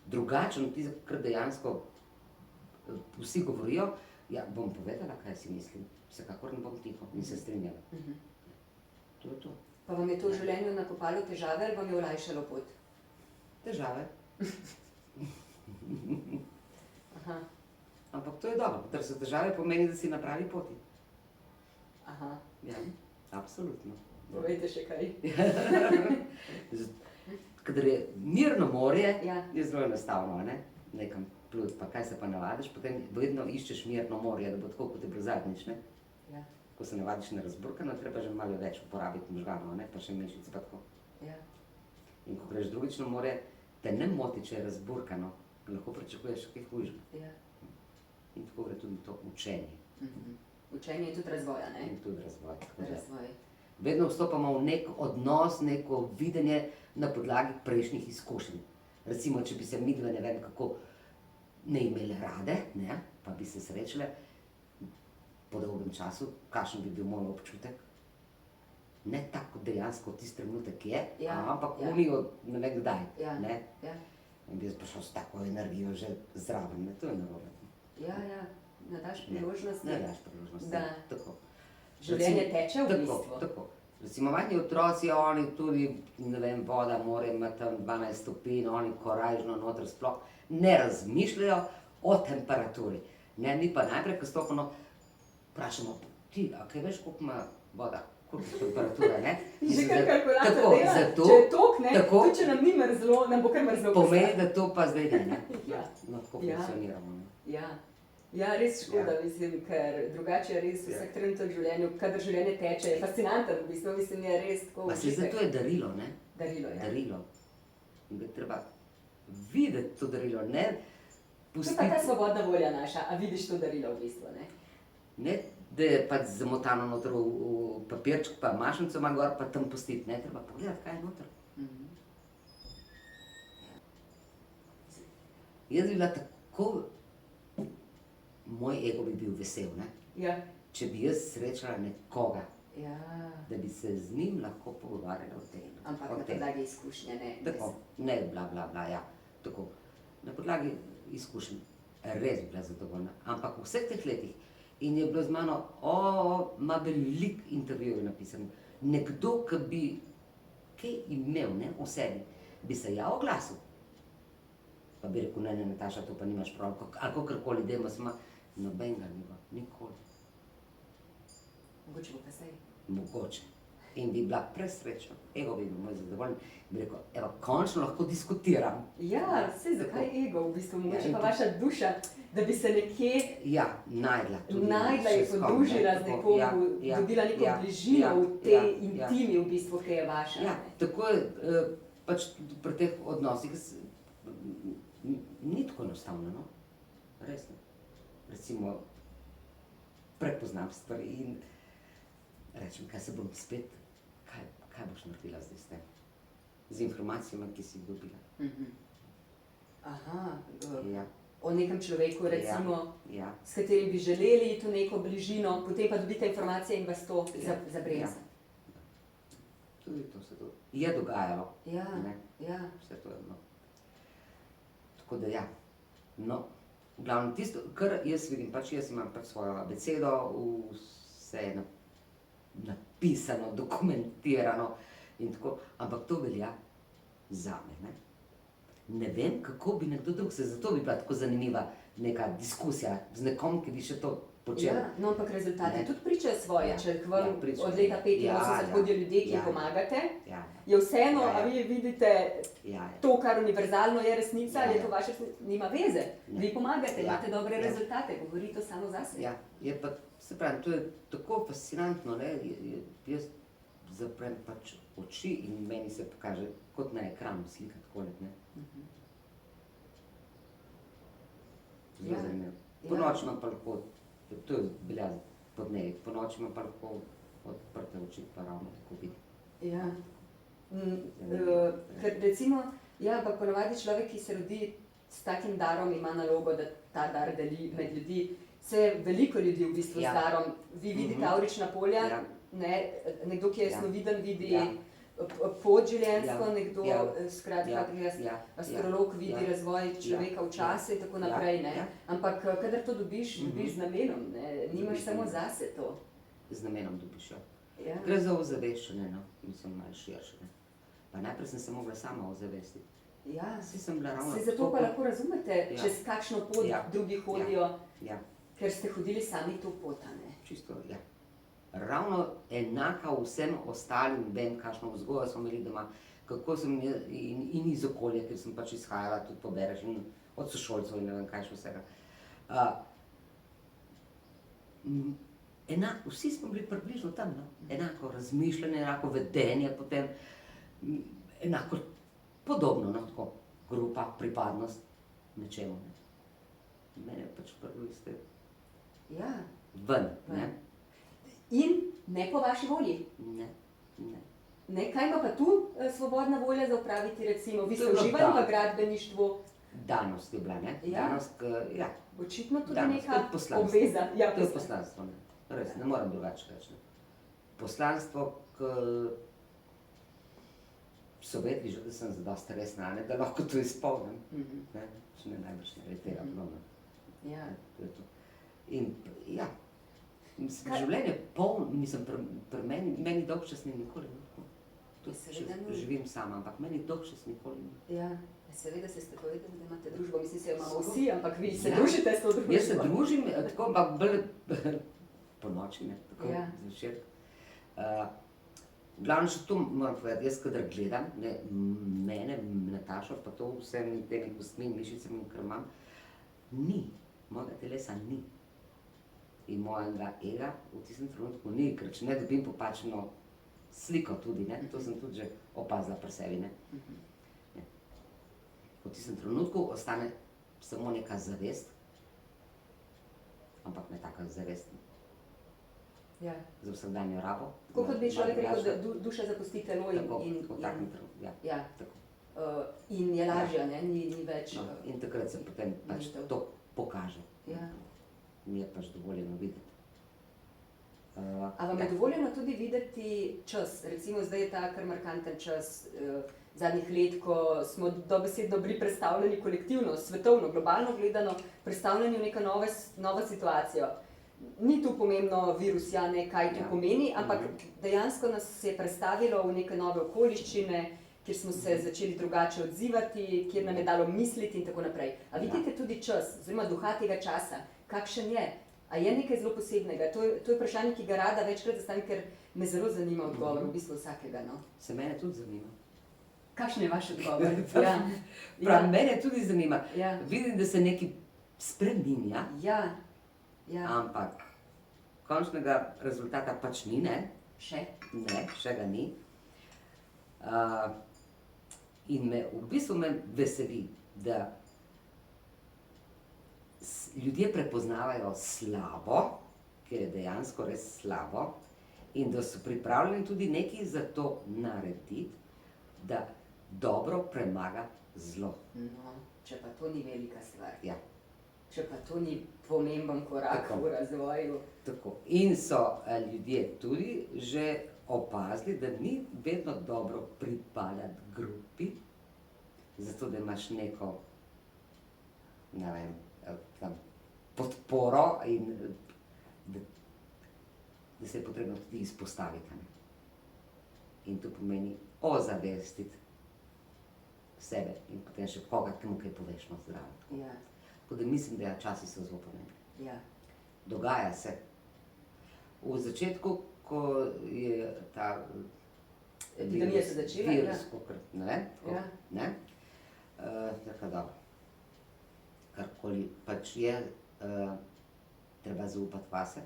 drugačen, tisto, kar dejansko vsi govorijo, ja, bom povedala, kaj si mislim. Vsekakor ne bom tiho in se strinjala. To je to. Pa vam je to v življenju nakopalo težave ali vam je olajšalo pot? Težave. Ampak to je dobro, ker so težave pomeni, da si na pravi poti. Aha. Ja, absolutno. Povejte še kaj. Kadar je mirno morje, je zelo enostavno, ne? Nekam pluti, pa kaj se pa navadiš, potem vedno iščeš mirno morje, da bo tako, kot je bilo zadnjič, ne? Ja. Ko se navadiš na razburkano, treba že malo več uporabiti možganov, ne? Pa še mišic pa tako. Ja. In ko greš drugič na morje, te ne moti, če je razburkano, lahko pričakuješ kaj hujšega. Ja. In tako gre tudi to učenje. Učenje je tudi razvoja, ne? In tudi razvoj. Razvoj. Vedno vstopamo v nek odnos, neko videnje na podlagi prejšnjih izkušenj. Recimo, če bi se midve ne vem kako ne imele rade, ne, pa bi se srečale po dolgem času, kakšen bi bil moj občutek. Ne tako dejansko tisti trenutek je, ampak oni od ne vem kdaj, ne. In bi jaz prišel s tako energijo že zraven, ne, to je narobe. Ne daš priložnosti. Ne daš priložnosti, tako. Življenje teče v bistvu. Tako. Recimo manji otroci, oni tudi, ne vem, voda mora imeti tam 12 stopinj, oni korajžno noter sploh ne razmišljajo o temperaturi. Ne, mi pa najprej, ko stopimo, vprašamo, ti, a kaj veš, koliko ima voda, koliko je temperatura, ne? Že kar kalkulator dela, če je tok, ne, tudi če nam ni mrzlo, nam bo kar mrzlo. Pomeni, da to pa zdaj ne. No, tako funkcioniramo. Res škoda, mislim, ker drugače je res vsak trenutek v življenju, kadar življenje teče, je fascinanten, v bistvu, mislim, je res tako užitek. Zato je darilo, ne? Darilo, ja. Darilo. In da treba videti to darilo, ne pustiti. To je pa ta svobodna volja naša, a vidiš to darilo v bistvu, ne? Ne, da je pač zamotano noter v papirček, pa mašnico ima gor, pa tam pustiti, ne, treba pogledati, kaj je noter. Jaz bi bila tako, moj ego bi bil vesel, ne? Če bi jaz srečala nekoga, da bi se z njim lahko pogovarjala o tem. Ampak na podlagi izkušnje, ne? Tako, ne bla bla bla, ja, tako. Na podlagi izkušenj, res bi bila zadovoljna, ampak v vseh teh letih in je bilo z mano, ima veliko intervjujev napisano, nekdo, ki bi kaj imel, ne, v sebi, bi se ja oglasil. Pa bi rekel, ne, Nataša, to pa nimaš prav, ali kakorkoli, dajmo se nobenega nima, nikoli. Mogoče bo pa zdaj. Mogoče. In bi bila presrečna, ego bi bil moj zadovoljen, bi rekel, evo, končno lahko diskutiram. Ja, saj zakaj ego v bistvu, mogoče pa vaša duša, da bi se nekje najdla je podružila z nekom, dobila neko bližino v tej intimi v bistvu, ki je vaša. Ja, tako je pač pri teh odnosih, ni tako enostavno, no, res ne. Recimo, prepoznam stvari in rečem, kaj se bom spet, kaj boš naredila zdaj s tem? Z informacijami, ki si jih dobila. O nekem človeku, recimo, s katerim bi želeli iti v neko bližino, potem pa dobite informacije in vas to zabremza. Tudi to se je dogajalo. Vse to je bilo. Tako da no, v glavnem tisto, kar jaz vidim, pač jaz imam pač svojo abecedo, vse je napisano, dokumentirano in tako, ampak to velja zame, ne. Ne vem, kako bi nekdo drug, zato bi bila tako zanimiva neka diskusija z nekom, ki bi še to počel. No, ampak rezultati tudi pričajo svoje, če k vam od leta 85 hodijo ljudje, ki jim pomagate, je vseeno, a vi vidite to, kar univerzalno je resnica, ali je to vaša resnica, nima veze. Vi pomagate, imate dobre rezultate, govori to samo zase. Ja, je pa, se pravi, to je tako fascinantno, ne, jaz zaprem pač oči in meni se pokaže kot na ekranu slika takole, ne. Zelo zanimivo. Po noči imam pa lahko, to je bila po dnevi, po noči imam pa lahko odprte oči, pa ravno tako vidim. Ja, ker recimo, pa ponavadi človek, ki se rodi s takim darom, ima nalogo, da ta dar deli med ljudi. Se veliko ljudi v bistvu z darom, vi vidite avrična polja, nekdo, ki je jasnoviden, vidi podživljenjsko, nekdo, skratka, astrolog vidi razvoj človeka v času in tako naprej, ne. Ampak kadar to dobiš z namenom, ne, nimaš samo zase to. Z namenom dobiš, ja. Gre za ozaveščanje, no, mislim malo širše, ne. Pa najprej sem se mogla sama ozavestiti. Ja, saj sem bila ravno. Saj zato pa lahko razumete, čez kakšno pot drugi hodijo, ker ste hodili sami to pot, a ne. Čisto, ja. Ravno enaka vsem ostalim, vem, kakšno vzgojo smo imeli doma, kako sem in iz okolja, ker sem pač izhajala, tudi pobereš in od sošolcev in ne vem kaj še vsega. Vsi smo bili približno tam, no, enako razmišljanje, enako vedenje potem, enako podobno, no, tako, grupa, pripadnost, nečemu, ne. Mene je pač prvo iste ven, ne. In ne po vaši volji. Ne, ne. Ne, kaj ima pa tu svobodna volja za upraviti, recimo, vi ste To je bilo uživali da. v gradbeništvu, Danost je bila, ne? Ja. Danost, ja. očitno tudi Danost, to neka je poslanstvo. obveza. Ja, To je poslanstvo, ne. Res, ne morem drugače reči. Ne. Poslanstvo, ki so vedeli že, da sem zadosti resna, ne, da lahko to izpolnim. Mhm. Ne, če ne najbrž ne tega plona. Ja. To je to. In ja, mislim, Kaj- življenje je polno, mislim, pri meni dolgčas ni nikoli. Ne. To, Ja, seveda če ni. živim sama, ampak meni dolgčas nikoli ni. Ja, seveda se ste povedali, da imate družbo, mislim, se jo imamo vsi, ampak vi se Ja. družite s to družbo. Jaz se družim, tako, ampak bolj po noči, ne, tako Ja. zvečer. Glavno še to moram povedati, jaz kadar gledam, ne, mene, Natašo, pa to vsemi temi kostmi in mišicami, kar imam, ni, mojega telesa ni. In mojega ega v tistem trenutku ni, ker če ne dobim popačeno sliko tudi, ne, to sem tudi že opazila pri sebi, ne. Ne. V tistem trenutku ostane samo neka zavest, ampak ne taka zavest Ja. za vsakdanjo rabo. Tako kot bi človek rekel, da Tako, duša zapusti telo in, v takem trenutku, ja. ja, Tako. in je lažja, ne, ni več. No, in takrat se potem pač Nič to pokaže. Ja. Mi je pač dovoljeno videti. A vam je dovoljeno tudi videti čas? Recimo zdaj je ta kar markanten čas zadnjih let, ko smo dobesedno bili predstavljeni kolektivno, svetovno, globalno gledano, predstavljeni v neka nova situacijo. Ni tu pomembno virus, ja, ne, kaj to Ja. pomeni, ampak dejansko nas je predstavilo v neke nove okoliščine, kjer smo se začeli drugače odzivati, kjer nam je dalo misliti in tako naprej. A vidite tudi čas, oziroma duha tega časa, kakšen je? A je nekaj zelo posebnega? To je vprašanje, ki ga rada večkrat zastavim, ker me zelo zanima odgovor v bistvu vsakega. No? Se mene tudi zanima. Kakšen je vaš odgovor? Prav, mene tudi zanima. Ja. Vidim, da se nekaj spreminja, Ja. Ja. ampak končnega rezultata pač ni, ne? Še? Ne, še ga ni. In v bistvu me veseli, da ljudje prepoznavajo slabo, ker je dejansko res slabo, in da so pripravljeni tudi nekaj za to narediti, da dobro premaga zlo. No, če pa to ni velika stvar. Ja. Če pa to ni pomemben korak Tako. v razvoju. Tako. In so ljudje tudi že opazili, da ni vedno dobro pripadati grupi, zato da imaš neko, ne vem, tam, podporo in da se je potrebno tudi izpostaviti. Ne? In to pomeni ozavestiti sebe in potem še koga, temu kaj poveš, no, zraven. Ja. Tako da mislim, da časi so zelo pomembni. Ja. Dogaja se. V začetku, ko je ta Epidemija se začela, ja. virus, kakor, ne vem, tako, Ja. ne, tako dobro. Karkoli pač je, treba zaupati vase.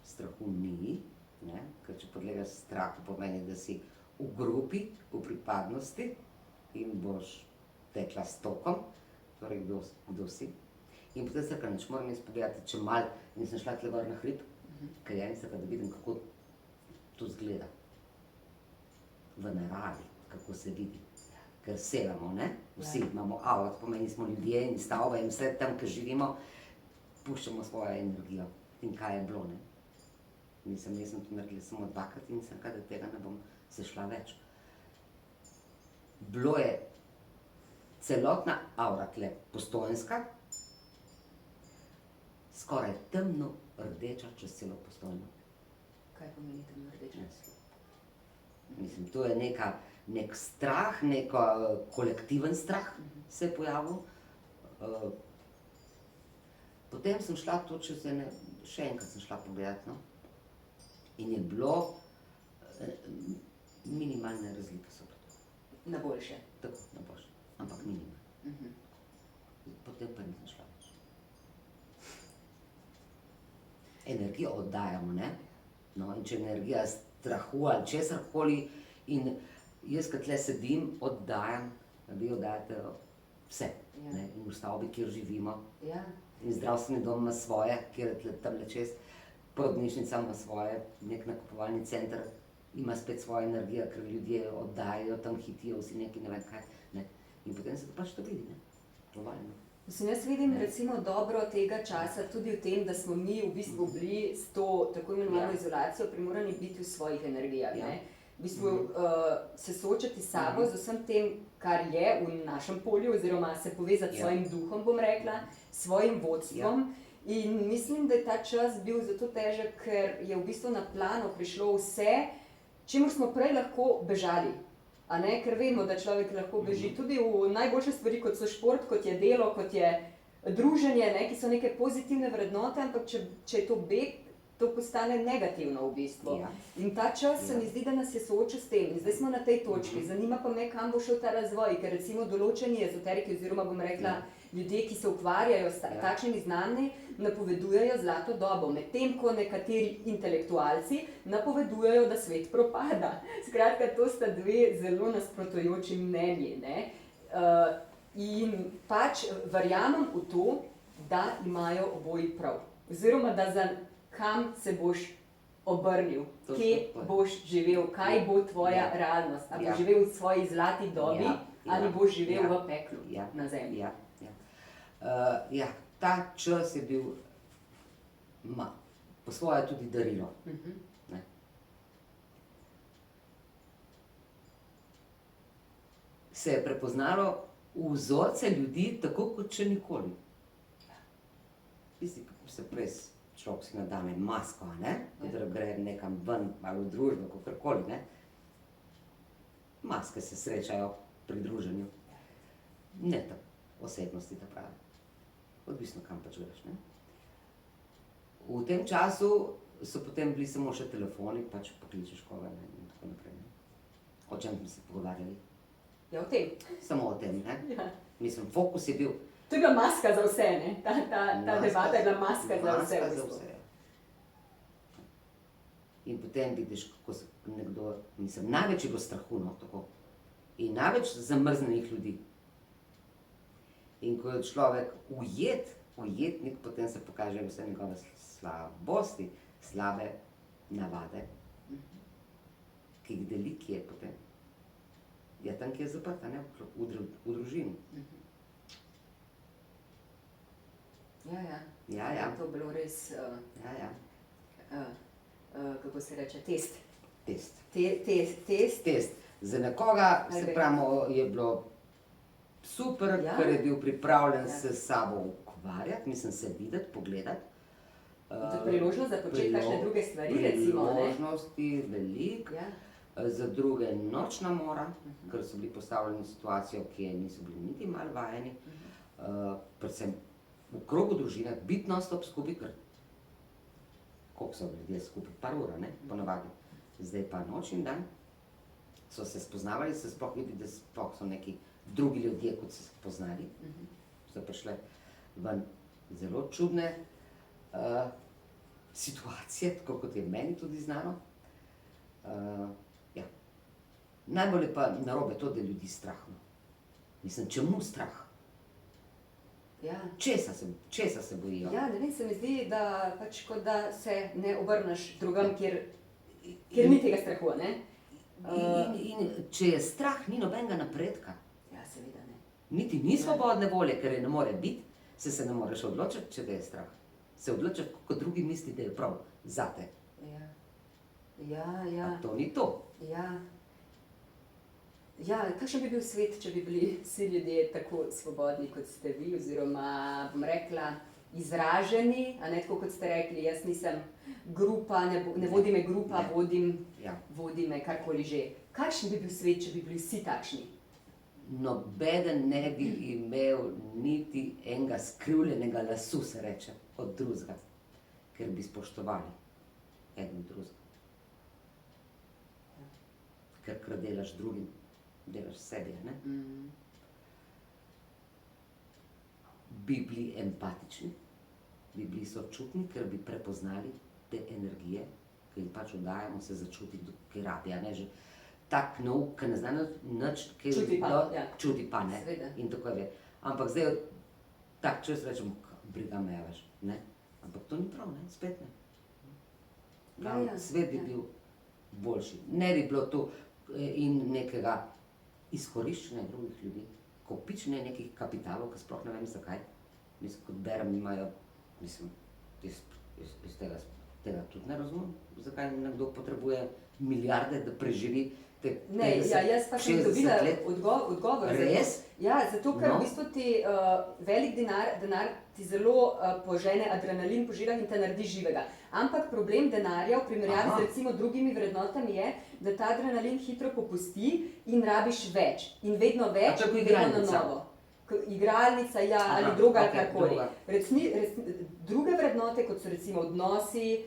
Strahu ni, ne, ker če podlegaš strahu, pomeni, da si v grupi, v pripadnosti in boš tekla s tokom, torej kdo si. In potem se nič moram izpovedati, če mal nisem šla tle gor na hrib, kajenica, da vidim, kako to zgleda. V naravi, kako se vidi. Ker selamo, ne? Vsi imamo avto, pomeni smo ljudje in stavbe in vse tam, kjer živimo, puščamo svojo energijo. In kaj je bilo, ne? Jaz sem to naredila samo dvakrat in sem kaj, da tega ne bom sešla več. Bilo je celotna avra tle Postojnska, skoraj temno rdeča čez celo Postojno. Kaj pomeni temno rdeča? Mislim, to je nek strah, kolektiven strah se je pojavil. Potem sem šla to čez še enkrat sem šla pogledat, no. In je bilo, minimalne razlike so bile. Na boljše. Tako, na boljše, ampak minimalne. Potem pa nisem šla več. Energijo oddajamo, ne? No, in če energija strahu ali česarkoli, in jaz, ko tle sedim, oddajam, vi oddajate vse. Ne? In v stavbi, kjer živimo, Ja. in zdravstveni dom ima svoje, kjer je tamle čez, porodnišnica ima svoje, nek nakupovalni center ima spet svojo energijo, ker ljudje oddajajo, tam hitijo, vsi neki ne vem kaj. Ne. In potem se to pač to vidi, ne? Globalno. Mislim, jaz vidim recimo dobro tega časa tudi v tem, da smo mi v bistvu bili s to tako imenovano izolacijo primorani biti v svojih energijah. Ne? V bistvu se soočati s sabo, z vsem tem, kar je v našem polju, oziroma se povezati s svojim duhom, bom rekla, s svojim vodstvom. In mislim, da je ta čas bil zato težek, ker je v bistvu na plano prišlo vse, čemur smo prej lahko bežali. A ne? Ker vemo, da človek lahko beži tudi v najboljše stvari, kot so šport, kot je delo, kot je druženje, ne? Ki so neke pozitivne vrednote, ampak če je to beg, to postane negativno v bistvu. In ta čas se mi zdi, da nas je soočil s tem. In zdaj smo na tej točki. Zanima pa me, kam bo šel ta razvoj, ker recimo določeni ezoteriki, oziroma bom rekla, ljudje, ki se ukvarjajo s takšnimi znanji, napovedujejo zlato dobo, medtem ko nekateri intelektualci napovedujejo, da svet propada. Skratka, to sta dve zelo nasprotujoči mnenji, ne? In pač verjamem v to, da imajo oboji prav. Oziroma, da za kam se boš obrnil, kje boš živel, kaj bo tvoja realnost. Ali boš živel v svoji zlati dobi, ali boš živel v peklu na zemlji. Ja, ta čas je bil po svoje tudi darilo. Ne. Se je prepoznalo vzorce ljudi tako kot še nikoli. Tisti, kako se prej človek si nadane masko, ne? Da gre nekam ven, ali v družbo, kakorkoli, ne? Maske se srečajo pri druženju. Ne tako osebnosti, ta pravi. Odvisno, kam pač greš, ne? V tem času so potem bili samo še telefoni, pač pokličeš koga, ne, in tako naprej, ne? O čem smo se pogovarjali? Ja, o tem. Samo o tem, ne? Mislim, fokus je bil... To je bila maska za vse, ne? Ta debata je bila maska za vse. Maska za vse. In potem vidiš, kako se nekdo, mislim, največ je bilo strahu, no, tako. In največ zamrznenih ljudi. In ko je človek ujetnik, potem se pokaže vse njegove slabosti, slabe navade, ki jih deli, ki je potem. Ja, tam, ki je zaprta, ne, v družini. Ja. To je bilo res, kako se reče, test. Test. Za nekoga, se pravimo, je bilo super, ker je bil pripravljen se s sabo ukvarjati, mislim, se videti, pogledati. To je priložnost za početi kakšne druge stvari, recimo, ne? Priložnosti veliko, za druge nočna mora, ker so bili postavljeni v situacijo, ki je niso bili niti malo vajeni. Predvsem v krogu družine, biti non-stop skupaj, ker koliko so ljudje skupaj, par ura, ne, ponavadi. Zdaj pa noč in dan so se spoznavali, se sploh vidi, da sploh so neki drugi ljudje, kot so se poznali. So prišle ven zelo čudne situacije, tako kot je meni tudi znano. Najbolj je pa narobe to, da je ljudi strah. Mislim, čemu strah? Česa se bojijo? Ja, ne vem, se mi zdi, da pač kot da se ne obrneš drugam, kjer ni tega strahu, ne? In če je strah, ni nobenega napredka. Ja, seveda ne. Niti ni svobodne volje, ker je ne more biti, se ne moreš odločiti, če te je strah. Se odločiti, kot drugi misli, da je prav zate. Ja. A to ni to. Ja, kakšen bi bil svet, če bi bili vsi ljudje tako svobodni, kot ste vi, oziroma, bom rekla, izraženi, a ne tako, kot ste rekli, jaz nisem grupa, ne vodi me grupa, vodi me karkoli že. Kakšen bi bil svet, če bi bili vsi takšni? Nobeden ne bi imel niti enega skrivljenega lasu, se reče, od drugega, ker bi spoštovali eden drugega. Ker delaš drugim, delaš sebi, ne? Bi bili empatični, bi bili sočutni, ker bi prepoznali te energije, ki jim pač oddajamo, se začutiti, kaj rabi, a ne že tak nauk, ki ne zna nič, čuti pa, ne? In tako je. Ampak zdaj, tak čas rečemo, briga me, veš, ne? Ampak to ni prav, ne? Spet ne. Svet bi bil boljši. Ne bi bilo to in nekega izkoriščanja drugih ljudi, kopičenja nekih kapitalov, ki sploh ne vem zakaj. Mislim, kot berem, imajo, mislim, iz tega tudi ne razumem, zakaj nekdo potrebuje milijarde, da preživi te Ne, ja, jaz pa sem 60 dobila let. odgovor. Res? Ja, zato ker No. v bistvu ti velik denar ti zelo požene adrenalin, požirah in te naredi živega. Ampak problem denarja v primerjavi Aha. z recimo drugimi vrednotami je, da ta adrenalin hitro popusti in rabiš več. In vedno več, A tako in vedno na igralnica? novo. Igralnica, ja, Aha, ali droga, ali okej, karkoli. droga. Druge vrednote, kot so recimo odnosi,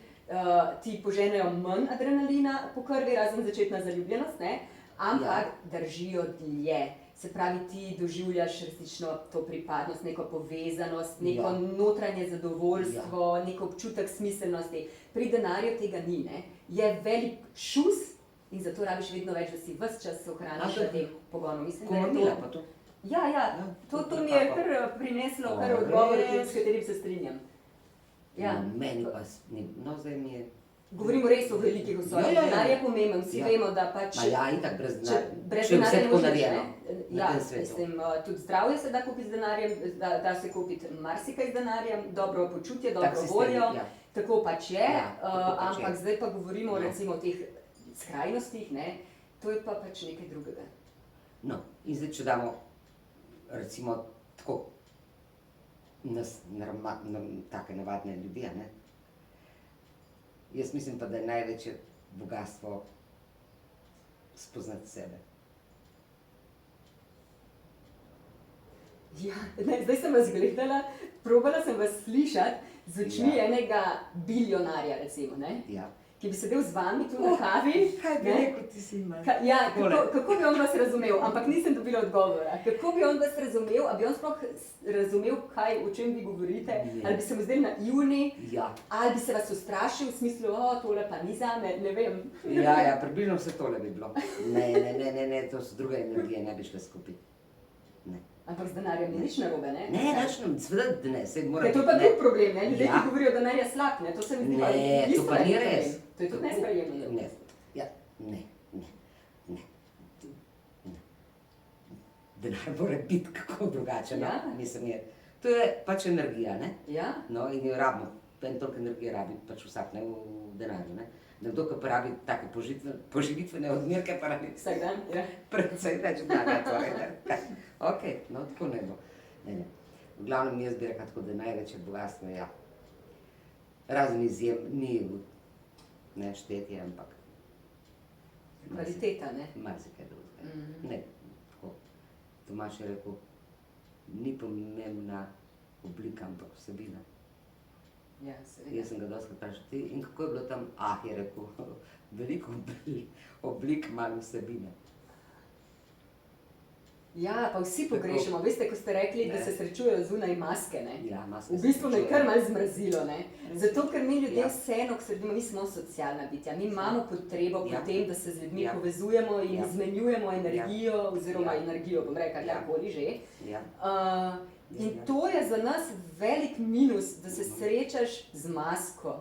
ti poženejo manj adrenalina po krvi, razen začetna zaljubljenost, ne? Ampak držijo dlje. Se pravi, ti doživljaš resnično to pripadnost, neko povezanost, neko notranje zadovoljstvo, neko občutek smiselnosti. Pri denarju tega ni, ne? Je velik šus in zato rabiš vedno več, da si ves čas ohraniš na tem pogonu. Mislim, da je Komamila to... pa to. Ja, to mi je kar prineslo kar odgovor, s katerim se strinjam. Ja. No, meni pa ni, no zdaj mi je... Govorimo res o velikih vsotah. Ja. Denar je pomemben, vsi Ja. vemo, da pač... Ma ja, itak brez denarja. Brez Če je denarja vse ne tako možeš, narejeno ne? na Ja, tem svetu. mislim, tudi zdravje se da kupiti z denarjem, da se kupiti marsikaj z denarjem, dobro počutje, dobro Tak sistem, voljo, ja. tako pač je, Ja, tako pač ampak je. zdaj pa govorimo No. recimo o teh skrajnostih, ne? To je pa pač nekaj drugega. No, in zdaj, če damo recimo tako nas, take navadne ljudi, a ne? Jaz mislim pa, da je največje bogatstvo spoznati sebe. Ja, ne, zdaj sem vas gledala, probala sem vas slišati z očmi enega bilionarja, recimo, ne? Ja. Ki bi sedel z vami tu na kavi. Ne? ti si ima? Ja, kako bi on vas razumel, ampak nisem dobila odgovora. Kako bi on vas razumel, a bi on sploh razumel, o čem vi govorite, Ne. ali bi se mu zdeli naivni, Ja. ali bi se vas ustrašil v smislu, tole pa ni zame, ne vem. Ja, približno vse tole bi bilo. Ne, to so druge energije, ne bi šle skupaj. Ne. Ampak z denarjem ni nič narobe, ne? Ne, seveda, da ne, saj mora Ker to biti, pa ne. drug problem, ne? Ljudje, Ja. ki govorijo, da denar je slab, ne? To se mi zdi pa Ne, to isto pa ni velik res. problem. To je tudi nesprejemljivo. Ne, ja, ne. Denar mora biti kako drugače, no? Ja. Mislim, to je pač energija, ne? Ja? No, in jo rabimo. En toliko energije rabi pač vsak, ne, v denarju, ne? Nekdo, ki pa rabi take poživitvene odmerke, pa rabi Vsak dan, ja. predvsej več denarja, torej, ne. Ok, no, tako ne bo. Ne. V glavnem jaz bi rekla tako, da največje bogatstvo, ja. Razen izjem, ni ne štetje, ampak Kvaliteta, ne? marsikaj drugega. Mhm. Ne, tako. Tomaž je rekel, ni pomembna oblika, ampak vsebina. Ja, seveda. Jaz sem ga dostikrat vprašal, ti, in kako je bilo tam? Ah, je rekel, veliko oblik, malo vsebine. Ja, pa vsi pogrešamo. Veste, ko ste rekli, da Ne. se srečujejo zunaj maske, ne? Ja, maske V se bistvu me je srečujejo. kar malo zmrazilo, ne? Zato, ker mi ljudje Ja. vseeno, ko sredimo, mi smo socialna bitja, mi imamo potrebo Ja. po tem, da se z ljudmi Ja. povezujemo in Ja. izmenjujemo energijo, oziroma Ja. energijo, bom rekla, Ja. karkoli že. Ja. In to je za nas velik minus, da se srečaš z masko.